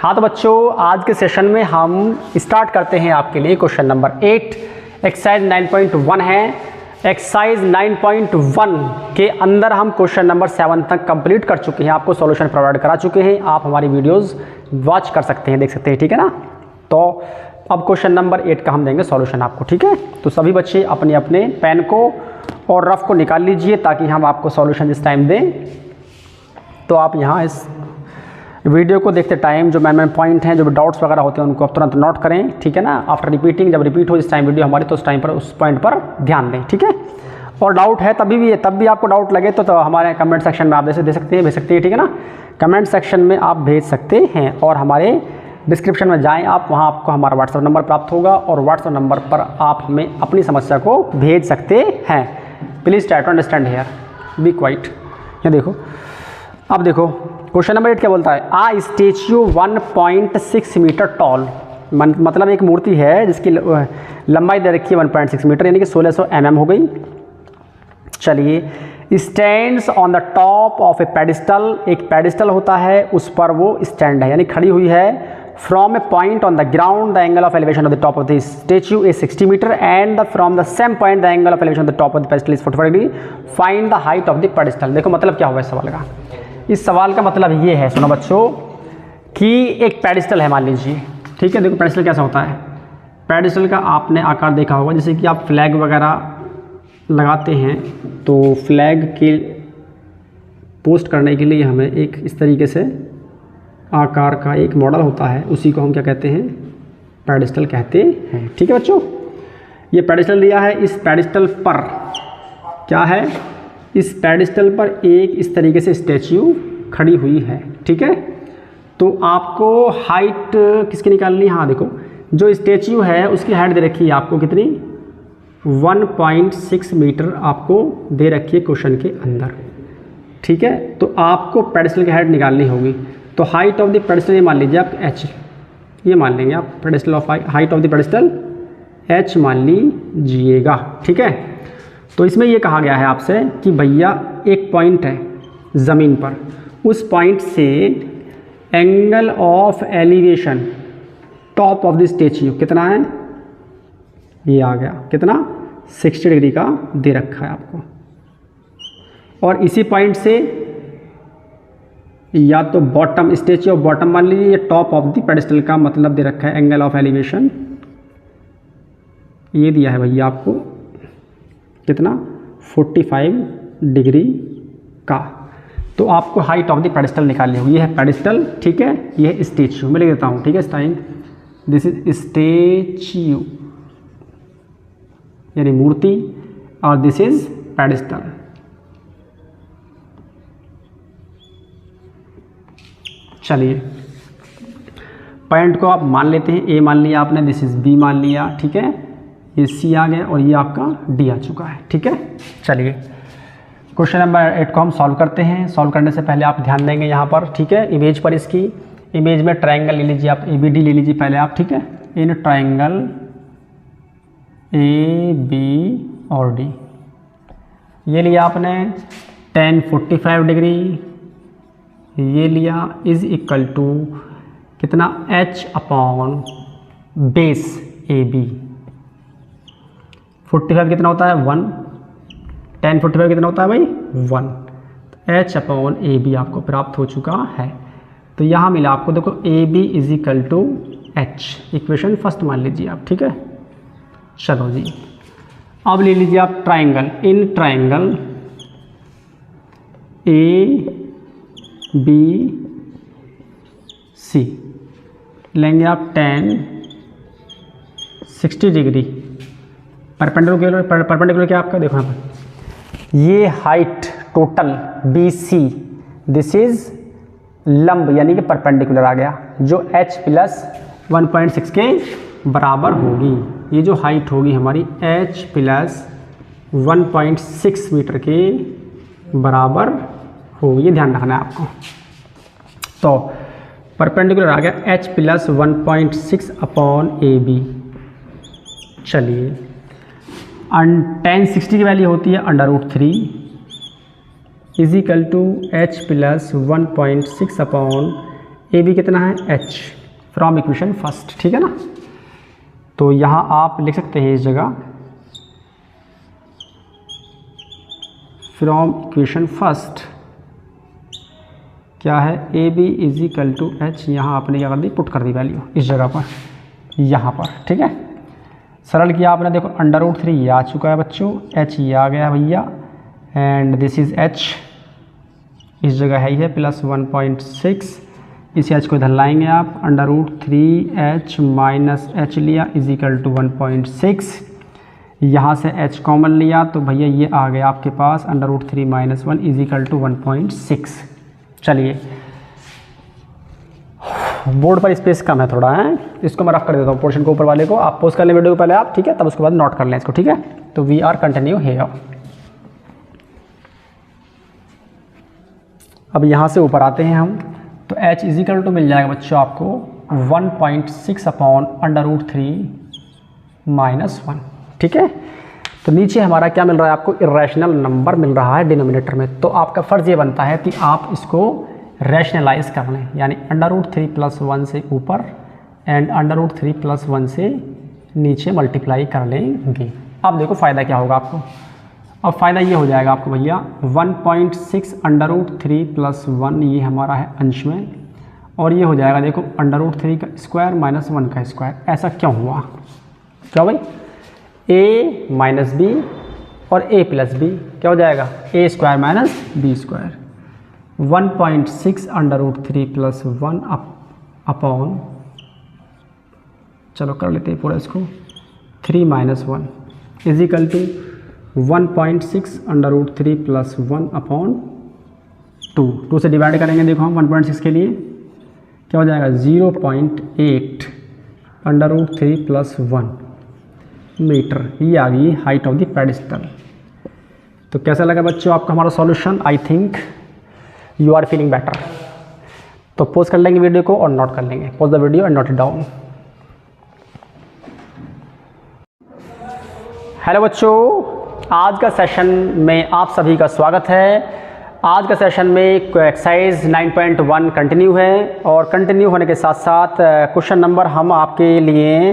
हाँ तो बच्चों, आज के सेशन में हम स्टार्ट करते हैं आपके लिए क्वेश्चन नंबर 8 एक्सरसाइज 9.1 है। एक्सरसाइज 9.1 के अंदर हम क्वेश्चन नंबर 7 तक कंप्लीट कर चुके हैं, आपको सॉल्यूशन प्रोवाइड करा चुके हैं। आप हमारी वीडियोस वॉच कर सकते हैं, देख सकते हैं, ठीक है ना। तो अब क्वेश्चन नंबर 8 का हम देंगे सॉल्यूशन आपको, ठीक है। तो सभी बच्चे अपने अपने पेन को और रफ को निकाल लीजिए ताकि हम आपको सॉल्यूशन इस टाइम दें। तो आप यहाँ इस वीडियो को देखते टाइम जो मेन पॉइंट हैं, जो डाउट्स वगैरह होते हैं, उनको आप तुरंत नोट करें, ठीक है ना। आफ्टर रिपीटिंग, जब रिपीट हो इस टाइम वीडियो हमारी, तो उस टाइम पर उस पॉइंट पर ध्यान दें, ठीक है। और डाउट है तब भी आपको डाउट लगे तो हमारे कमेंट सेक्शन में आप दे सकते हैं, भेज सकते हैं, ठीक है ना। कमेंट सेक्शन में आप भेज सकते हैं और हमारे डिस्क्रिप्शन में जाएं आप, वहाँ आपको हमारा व्हाट्सएप नंबर प्राप्त होगा और व्हाट्सएप नंबर पर आप हमें अपनी समस्या को भेज सकते हैं। Please try to understand here, be quiet. ये देखो, अब देखो क्वेश्चन नंबर 8 क्या बोलता है। आ स्टेच्यू 1.6 मीटर टॉल, मतलब एक मूर्ति है जिसकी लंबाई दे रखी है 1.6 मीटर, यानी कि 1600 mm हो गई। चलिए, stands on the top of A pedestal, एक पेडिस्टल होता है, उस पर वो स्टैंड है यानी खड़ी हुई है। From a point on the ground the angle of elevation of the top of the statue is 60 metre and from the same point the angle of elevation of the top of the pedestal is 45 degree. Find the height of the pedestal. देखो मतलब क्या हुआ इस सवाल का। इस सवाल का मतलब ये है, सुनो बच्चों, कि एक पेडिस्टल है मान लीजिए, ठीक है। देखो पेडिस्टल कैसा होता है। पेडिस्टल का आपने आकार देखा होगा, जैसे कि आप फ्लैग वगैरह लगाते हैं तो फ्लैग के पोस्ट करने के लिए हमें एक इस तरीके से आकार का एक मॉडल होता है, उसी को हम क्या कहते हैं, पेडिस्टल कहते हैं, ठीक है बच्चों। ये पेडिस्टल दिया है, इस पेडिस्टल पर क्या है, इस पेडिस्टल पर एक इस तरीके से स्टैच्यू खड़ी हुई है, ठीक है। तो आपको हाइट किसकी निकालनी है। हाँ देखो, जो स्टैच्यू है उसकी हाइट दे रखी है आपको कितनी, 1.6 मीटर आपको दे रखी है क्वेश्चन के अंदर, ठीक है। तो आपको पेडिस्टल की हाइट निकालनी होगी। तो हाइट ऑफ द पेडिस्टल ये मान लीजिए आप h, ये मान लेंगे आप, pedestal of height of the pedestal h मान लीजिएगा, ठीक है। तो इसमें ये कहा गया है आपसे कि भैया एक पॉइंट है ज़मीन पर, उस पॉइंट से angle of elevation top of the statue कितना है, ये आ गया कितना, 60 डिग्री का दे रखा है आपको। और इसी पॉइंट से या तो बॉटम, स्टैच्यू ऑफ बॉटम मान लीजिए, या टॉप ऑफ द पेडिस्टल का मतलब दे रखा है एंगल ऑफ एलिवेशन, ये दिया है भैया आपको कितना, 45 डिग्री का। तो आपको हाइट ऑफ द पेडिस्टल निकालनी होगी। ये है पेडिस्टल, ठीक है, ये है स्टैच्यू, मैं लिख देता हूँ, ठीक है। इस टाइम दिस इज स्टैच्यू यानी मूर्ति, और दिस इज पेडिस्टल। चलिए, पॉइंट को आप मान लेते हैं, ए मान लिया आपने, दिस इज बी मान लिया, ठीक है, ये सी आ गया और ये आपका डी आ चुका है, ठीक है। चलिए, क्वेश्चन नंबर 8 को हम सॉल्व करते हैं। सॉल्व करने से पहले आप ध्यान देंगे यहाँ पर, ठीक है, इमेज पर, इसकी इमेज में ट्रायंगल ले लीजिए आप, ABD ले लीजिए पहले आप, ठीक है। इन ट्रायंगल AB और D ये लिया आपने tan 45 डिग्री, ये लिया इज इक्वल टू कितना, H अपॉन बेस AB। 45 कितना होता है, 1, tan 45 कितना होता है भाई, 1। तो H अपॉन AB आपको प्राप्त हो चुका है। तो यहाँ मिला आपको, देखो AB is equal to H, equation first मान लीजिए आप, ठीक है। चलो जी, अब ले लीजिए आप ट्राइंगल, इन ट्राइंगल ABC लेंगे आप tan 60 डिग्री, परपेंडिकुलर क्या आपका, देखो यहाँ पर ये height total BC, this is लंब यानी कि परपेंडिकुलर आ गया, जो H प्लस 1.6 के बराबर होगी। ये जो हाइट होगी हमारी H प्लस 1.6 मीटर के बराबर होगी, ये ध्यान रखना है आपको। तो परपेंडिकुलर आ गया H प्लस 1.6 अपॉन AB। चलिए, tan 60 की वैल्यू होती है √3 is equal to H plus 1.6 upon A B कितना है h फ्रॉम इक्वेशन फर्स्ट, ठीक है ना। तो यहाँ आप लिख सकते हैं इस जगह फ्रॉम इक्वेशन फर्स्ट क्या है, A B is equal to H, यहाँ आपने क्या कर दी, पुट कर दी वैल्यू इस जगह पर, यहाँ पर, ठीक है। सरल किया आपने, देखो √3 ये आ चुका है बच्चों, एच ये आ गया भैया, एंड दिस इज़ एच, इस जगह है ही है प्लस 1.6, इस एच को इधर लाएंगे आप, √3h माइनस एच लिया इज इक्वल टू 1.6, यहाँ से h कॉमन लिया तो भैया ये आ गया आपके पास √3 माइनस 1 इज इक्वल टू 1.6। चलिए बोर्ड पर स्पेस कम है थोड़ा है, इसको मैं रफ कर देता हूँ पोर्शन को ऊपर वाले को, आप पोस्ट कर लें वीडियो को पहले आप, ठीक है, तब उसके बाद नोट कर लें इसको, ठीक है। तो वी आर कंटिन्यू हेयर। अब यहाँ से ऊपर आते हैं हम, तो h इज इक्वल टू मिल जाएगा बच्चों आपको 1.6 अपॉन √3 माइनस 1, ठीक है। तो नीचे हमारा क्या मिल रहा है आपको, इरेशनल नंबर मिल रहा है डिनोमिनेटर में, तो आपका फ़र्ज़ ये बनता है कि आप इसको रैशनलाइज कर लें, यानी √3 प्लस 1 से ऊपर एंड √3 प्लस 1 से नीचे मल्टीप्लाई कर लेंगे। अब देखो फ़ायदा क्या होगा आपको, अब फ़ायदा ये हो जाएगा आपको भैया 1.6 √3 प्लस 1 ये हमारा है अंश में, और ये हो जाएगा देखो √3 का स्क्वायर माइनस 1 का स्क्वायर। ऐसा क्यों हुआ, क्या भाई, a माइनस बी और a प्लस बी क्या हो जाएगा, a square minus B square, 1.6 √3 plus 1 upon, चलो कर लेते हैं पूरा इसको, 3 minus 1 is equal to 1.6 √3 plus 1 upon 2 से डिवाइड करेंगे, देखो हम 1.6 के लिए क्या हो जाएगा 0.8 √3 प्लस 1 मीटर, ये आ गई हाइट ऑफ द पेडिस्टल। तो कैसा लगा बच्चों आपका हमारा solution, I think you are feeling better. तो पोज कर लेंगे वीडियो को और नोट कर लेंगे, pause the video and note it down. Hello बच्चों, आज का सेशन में आप सभी का स्वागत है। आज का सेशन में एक्सरसाइज 9.1 कंटिन्यू है, और कंटिन्यू होने के साथ साथ क्वेश्चन नंबर हम आपके लिए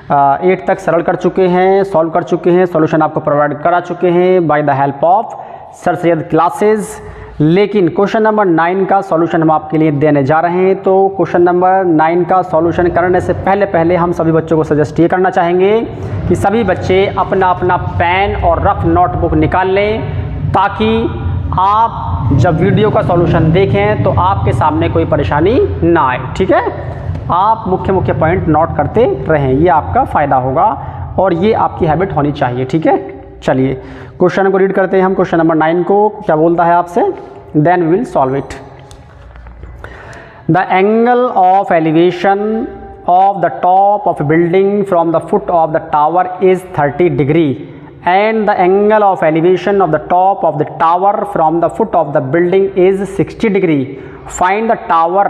8 तक सरल कर चुके हैं, सॉल्व कर चुके हैं, सॉल्यूशन आपको प्रोवाइड करा चुके हैं by the help of sir Syed classes. लेकिन क्वेश्चन नंबर 9 का सॉल्यूशन हम आपके लिए देने जा रहे हैं। तो क्वेश्चन नंबर 9 का सॉल्यूशन करने से पहले हम सभी बच्चों को सजेस्ट ये करना चाहेंगे कि सभी बच्चे अपना अपना पेन और रफ नोटबुक निकाल लें, ताकि आप जब वीडियो का सॉल्यूशन देखें तो आपके सामने कोई परेशानी ना आए, ठीक है। आप मुख्य पॉइंट नोट करते रहें, ये आपका फ़ायदा होगा और ये आपकी हैबिट होनी चाहिए, ठीक है। चलिए क्वेश्चन को रीड करते हैं हम, क्वेश्चन नंबर 9 को क्या बोलता है आपसे, then we will solve it. The angle of elevation of the top of building from the foot of the tower is 30 degree and the angle of elevation of the top of the tower from the foot of the building is 60 degree. Find the tower,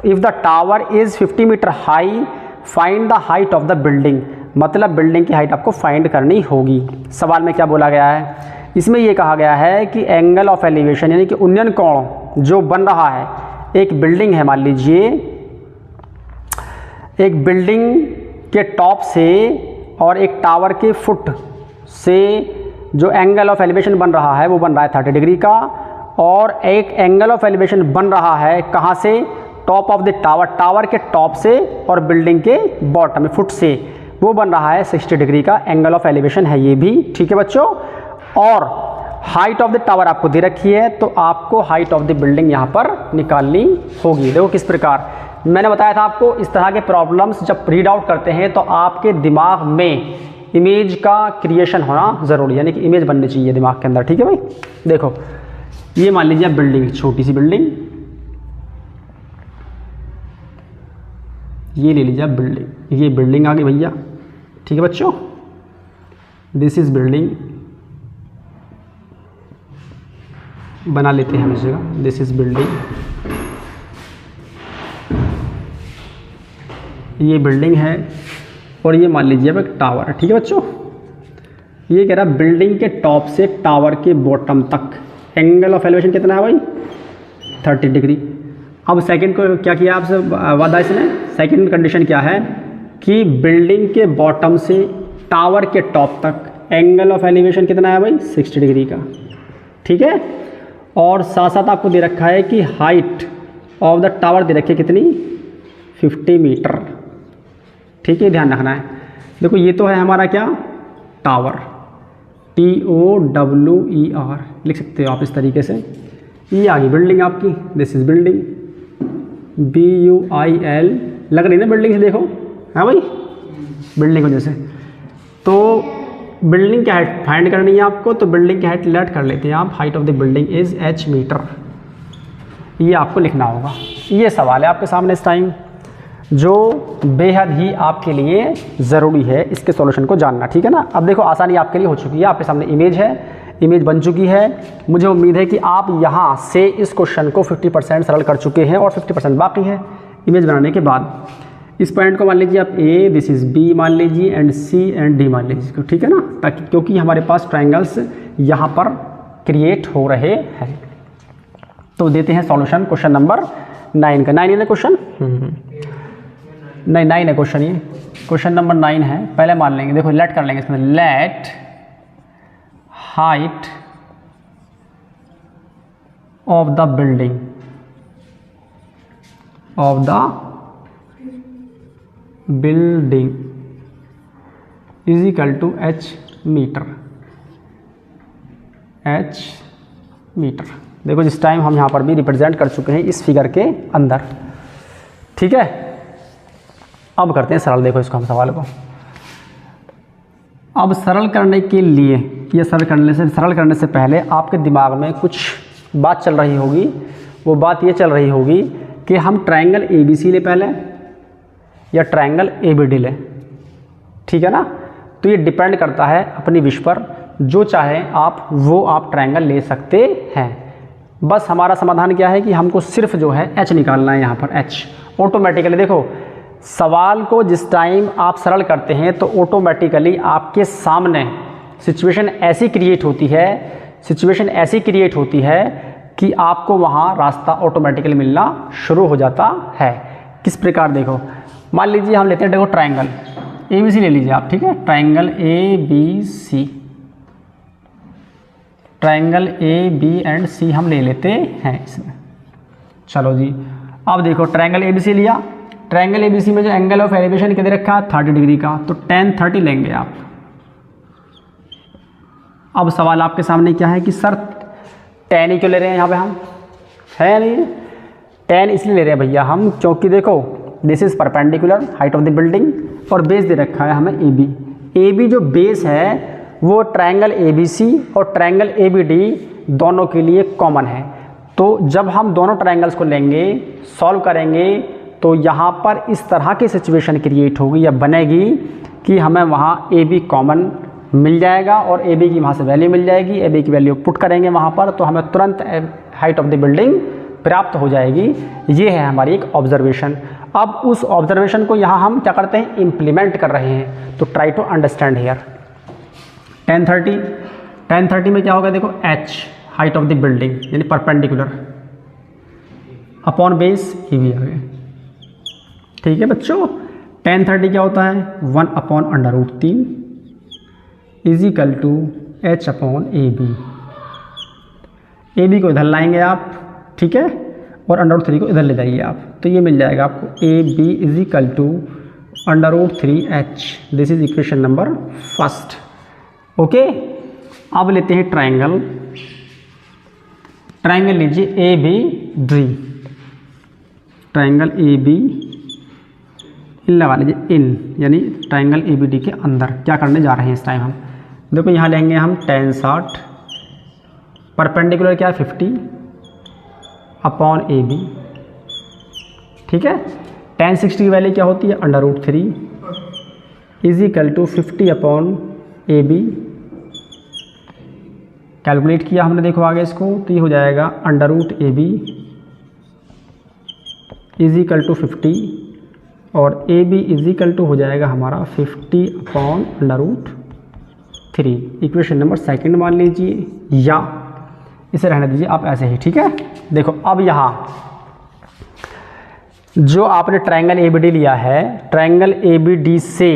if the tower is 50 meter high, find the height of the building. मतलब building की height आपको find करनी होगी। सवाल में क्या बोला गया है, इसमें ये कहा गया है कि एंगल ऑफ एलिवेशन यानी कि उन्नयन कोण जो बन रहा है, एक बिल्डिंग है, मान लीजिए एक बिल्डिंग के टॉप से और एक टावर के फुट से जो एंगल ऑफ एलिवेशन बन रहा है वो बन रहा है 30 डिग्री का, और एक एंगल ऑफ एलिवेशन बन रहा है कहाँ से, top of the tower, tower के टॉप से और बिल्डिंग के बॉटम फुट से, वो बन रहा है 60 डिग्री का एंगल ऑफ एलिवेशन है ये भी, ठीक है बच्चों। और हाइट ऑफ द टावर आपको दे रखी है, तो आपको हाइट ऑफ द बिल्डिंग यहाँ पर निकालनी होगी। देखो किस प्रकार मैंने बताया था आपको, इस तरह के प्रॉब्लम्स जब रीड आउट करते हैं तो आपके दिमाग में इमेज का क्रिएशन होना ज़रूरी, यानी कि इमेज बननी चाहिए दिमाग के अंदर, ठीक है भाई। देखो ये मान लीजिए बिल्डिंग, छोटी सी बिल्डिंग, ये ले लीजिए बिल्डिंग, ये बिल्डिंग आ गई भैया, ठीक है बच्चों, दिस इज बिल्डिंग, बना लेते हैं हम इस जगह, दिस इज बिल्डिंग, ये बिल्डिंग है, और ये मान लीजिए अब एक टावर है, ठीक है बच्चों। ये कह रहा है बिल्डिंग के टॉप से टावर के बॉटम तक एंगल ऑफ एलिवेशन कितना है भाई, 30 डिग्री। अब सेकंड को क्या किया आपसे वादा इसने, सेकंड कंडीशन क्या है कि बिल्डिंग के बॉटम से टावर के टॉप तक एंगल ऑफ एलिवेशन कितना है भाई 60 डिग्री का, ठीक है। और साथ साथ आपको दे रखा है कि हाइट ऑफ द टावर दे रखी है कितनी 50 मीटर, ठीक है, ध्यान रखना है। देखो ये तो है हमारा क्या टावर, TOWER लिख सकते हो आप इस तरीके से। ये आ गई बिल्डिंग आपकी, दिस इज बिल्डिंग, BUIL लग रही ना बिल्डिंग से, देखो हाँ भाई बिल्डिंग को जैसे। तो बिल्डिंग की हाइट फाइंड करनी है आपको, तो बिल्डिंग की हाइट लेट कर लेते हैं आप, height of the building is h metre, ये आपको लिखना होगा। ये सवाल है आपके सामने इस टाइम जो बेहद ही आपके लिए ज़रूरी है इसके सॉल्यूशन को जानना, ठीक है ना। अब देखो आसानी आपके लिए हो चुकी है, आपके सामने इमेज है, इमेज बन चुकी है। मुझे उम्मीद है कि आप यहाँ से इस क्वेश्चन को 50% सरल कर चुके हैं और 50% बाकी है इमेज बनाने के बाद। इस पॉइंट को मान लीजिए आप A, दिस इज़ B मान लीजिए, एंड C एंड D मान लीजिए, ठीक है ना, ताकि क्योंकि हमारे पास ट्राइंगल्स यहाँ पर क्रिएट हो रहे हैं। तो देते हैं सॉल्यूशन क्वेश्चन नंबर 9 का। 9 है ना क्वेश्चन, नहीं 9 है क्वेश्चन, ये क्वेश्चन नंबर 9 है। पहले मान लेंगे, देखो लेट कर लेंगे इसमें, let height of the building is equal to h metre, देखो जिस टाइम हम यहाँ पर भी रिप्रेजेंट कर चुके हैं इस फिगर के अंदर, ठीक है। अब करते हैं सरल, देखो इसको हम सवाल को। अब सरल करने के लिए या सरल करने से पहले आपके दिमाग में कुछ बात चल रही होगी, वो बात ये चल रही होगी कि हम ट्रायंगल ABC ले पहले या ट्रायंगल ABD ले, ठीक है ना। तो ये डिपेंड करता है अपनी विश पर, जो चाहे आप वो आप ट्रायंगल ले सकते हैं। बस हमारा समाधान क्या है कि हमको सिर्फ जो है H निकालना है, यहाँ पर H ऑटोमेटिकली। देखो सवाल को जिस टाइम आप सरल करते हैं तो ऑटोमेटिकली आपके सामने सिचुएशन ऐसी क्रिएट होती है कि आपको वहाँ रास्ता ऑटोमेटिकली मिलना शुरू हो जाता है। किस प्रकार, देखो मान लीजिए हम लेते हैं, देखो ट्रायंगल ABC ले लीजिए आप, ठीक है, triangle ABC, triangle A, B and C हम ले लेते हैं इसमें। चलो जी, अब देखो ट्रायंगल ABC लिया, ट्रायंगल ABC में जो एंगल ऑफ एलिवेशन क्या दे रखा है 30 डिग्री का, तो tan 30 लेंगे आप। अब सवाल आपके सामने क्या है कि सर tan ही क्यों ले रहे हैं यहाँ पे हम, है नहीं, tan इसलिए ले रहे हैं भैया हम क्योंकि देखो this is perpendicular height of the building और बेस दे रखा है हमें AB जो बेस है वो ट्रायंगल ABC और ट्रायंगल ABD दोनों के लिए कॉमन है। तो जब हम दोनों ट्रायंगल्स को लेंगे, सॉल्व करेंगे, तो यहाँ पर इस तरह की सिचुएशन क्रिएट होगी या बनेगी कि हमें वहाँ AB कॉमन मिल जाएगा और AB की वहाँ से वैल्यू मिल जाएगी। AB की वैल्यू पुट करेंगे वहाँ पर तो हमें तुरंत हाइट ऑफ द बिल्डिंग प्राप्त हो जाएगी। ये है हमारी एक ऑब्जर्वेशन। अब उस ऑब्जर्वेशन को यहाँ हम क्या करते हैं, इम्प्लीमेंट कर रहे हैं। तो try to understand here. tan 30 में क्या होगा, देखो H height of the building यानी परपेंडिकुलर अपॉन बेस AB आ गए, ठीक है बच्चों। tan 30 क्या होता है 1/√3 is equal to H/AB। AB को इधर लाएंगे आप, ठीक है, और √3 को इधर ले जाइए आप, तो ये मिल जाएगा आपको AB is equal to √3H। This is equation number first. Okay, अब लेते हैं ट्रायंगल लीजिए ABD, ट्रायंगल AB इन लगा लीजिए, इन यानी ट्रायंगल ABD के अंदर क्या करने जा रहे हैं इस टाइम हम। देखो यहाँ लेंगे हम tan 60, परपेंडिकुलर क्या है 50 अपॉन AB, ठीक है। tan 60 की वैल्यू क्या होती है √3 is equal to 50 upon AB। Calculate किया हमने, देखो आगे इसको, तो ये हो जाएगा √AB इज इक्वल टू 50 और AB इज इक्वल टू हो जाएगा हमारा 50 अपॉन √3। इक्वेशन नंबर सेकंड मान लीजिए, या इसे रहने दीजिए आप ऐसे ही, ठीक है। देखो अब यहाँ जो आपने ट्रायंगल ABD लिया है, ट्रायंगल ABD से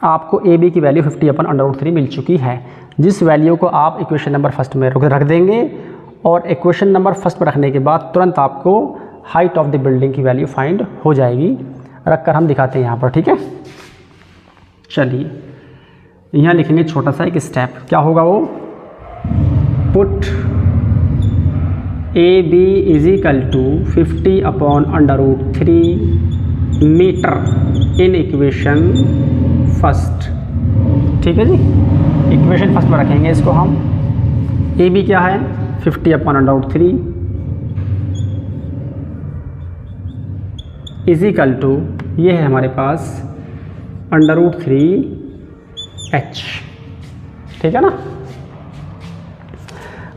आपको AB की वैल्यू 50/√3 मिल चुकी है, जिस वैल्यू को आप इक्वेशन नंबर फर्स्ट में रख देंगे और इक्वेशन नंबर फर्स्ट में रखने के बाद तुरंत आपको हाइट ऑफ द बिल्डिंग की वैल्यू फाइंड हो जाएगी। रख कर हम दिखाते हैं यहाँ पर, ठीक है। चलिए यहाँ लिखेंगे छोटा सा एक स्टेप, क्या होगा वो, put AB = 50/√3 metre in equation first. ठीक है जी, इक्वेशन फर्स्ट में रखेंगे इसको हम। AB क्या है, 50/√3 = ये है हमारे पास √3h। ठीक है ना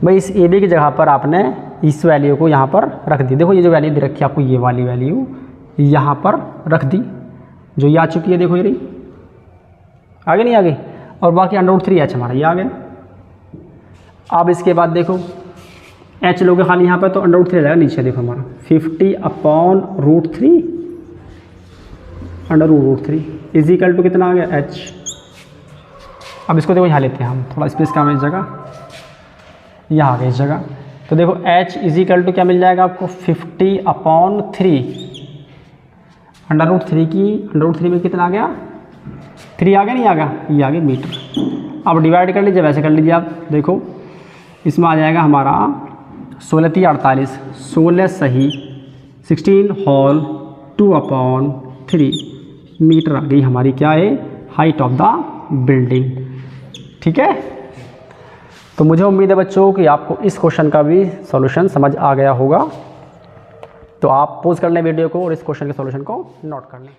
भाई, इस AB की जगह पर आपने इस वैल्यू को यहाँ पर रख दी। देखो ये जो वैल्यू दे रखी है आपको, ये वाली वैल्यू यहाँ पर रख दी, जो ये आ चुकी है। देखो ये रही, आगे नहीं आ गई, और बाकी √3h हमारा ये आ गया। अब इसके बाद देखो h लोगे खाली यहाँ पर तो √3 आ जाएगा नीचे। देखो हमारा 50/√3 √3 कितना आ गया, h। अब इसको देखो यहाँ लेते हैं हम, थोड़ा स्पेस कम है इस जगह, यहाँ आ गया इस जगह। तो देखो h क्या मिल जाएगा आपको, 50/3 √3 की √3 में कितना आ गया, 3 आ गया, नहीं आ गया, ये आ गया मीटर। अब डिवाइड कर लीजिए, वैसे कर लीजिए आप। देखो इसमें आ जाएगा हमारा 16×3 = 16 सही 16 होल 2/3 मीटर आ गई हमारी, क्या है, हाइट ऑफ द बिल्डिंग। ठीक है, तो मुझे उम्मीद है बच्चों कि आपको इस क्वेश्चन का भी सॉल्यूशन समझ आ गया होगा। तो आप पॉज कर लें वीडियो को और इस क्वेश्चन के सॉल्यूशन को नोट कर लें।